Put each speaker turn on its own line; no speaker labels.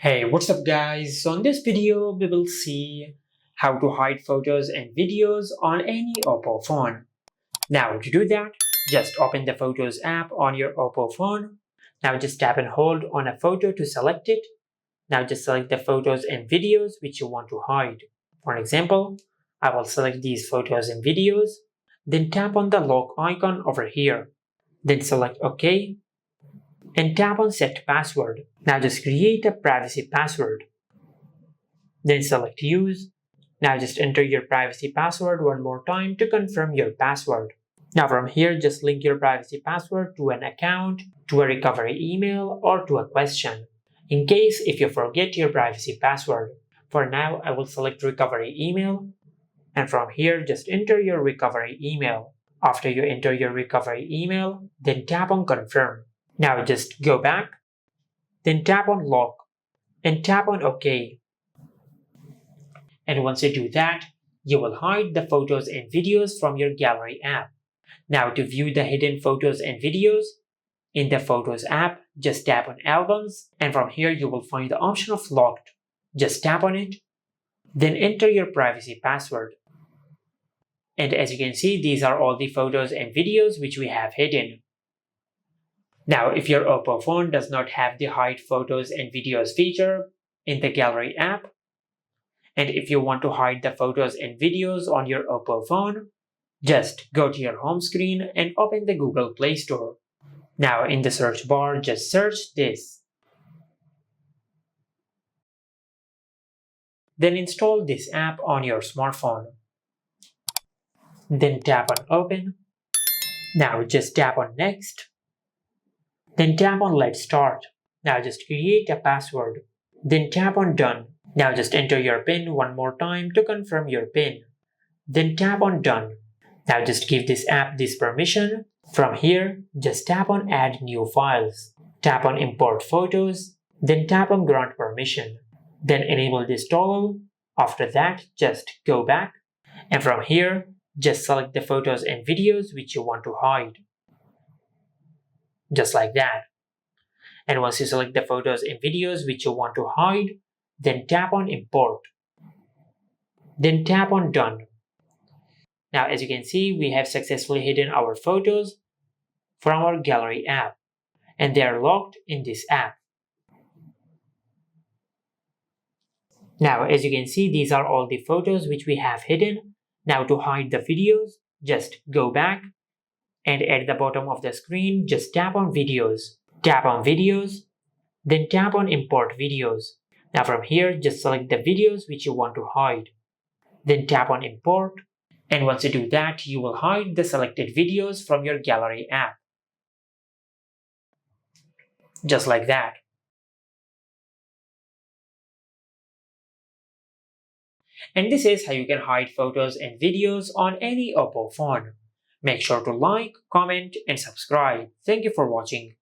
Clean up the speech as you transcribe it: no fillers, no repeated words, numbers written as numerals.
Hey, what's up guys? So in this video, we will see how to hide photos and videos on any Oppo phone. Now to do that, just open the Photos app on your Oppo phone. Now just tap and hold on a photo to select it. Now just select the photos and videos which you want to hide. For example, I will select these photos and videos. Then tap on the lock icon over here. Then select OK and tap on Set Password. Now just create a privacy password. Then select Use. Now just enter your privacy password one more time to confirm your password. Now from here, just link your privacy password to an account, to a recovery email, or to a question, in case if you forget your privacy password. For now, I will select recovery email, and from here, just enter your recovery email. After you enter your recovery email, then tap on confirm. Now just go back, then tap on lock, and tap on OK. And once you do that, you will hide the photos and videos from your gallery app. Now to view the hidden photos and videos, in the Photos app, just tap on Albums, and from here you will find the option of Locked. Just tap on it, then enter your privacy password. And as you can see, these are all the photos and videos which we have hidden. Now, if your Oppo phone does not have the Hide Photos and Videos feature in the Gallery app, and if you want to hide the photos and videos on your Oppo phone, just go to your home screen and open the Google Play Store. Now in the search bar, just search this. Then install this app on your smartphone. Then tap on Open. Now just tap on Next. Then tap on Let's Start. Now just create a password. Then tap on Done. Now just enter your PIN one more time to confirm your PIN. Then tap on Done. Now just give this app this permission. From here, just tap on Add New Files. Tap on Import Photos. Then tap on Grant Permission. Then enable this toggle. After that, just go back. And from here, just select the photos and videos which you want to hide. Just like that. And once you select the photos and videos which you want to hide, then tap on Import. Then tap on Done. Now as you can see, we have successfully hidden our photos from our gallery app, and they are locked in this app. Now as you can see, these are all the photos which we have hidden. Now to hide the videos, just go back, and at the bottom of the screen, just tap on Videos. Tap on Videos, then tap on Import Videos. Now from here, just select the videos which you want to hide. Then tap on Import, and once you do that, you will hide the selected videos from your gallery app. Just like that. And this is how you can hide photos and videos on any Oppo phone. Make sure to like, comment, and subscribe. Thank you for watching.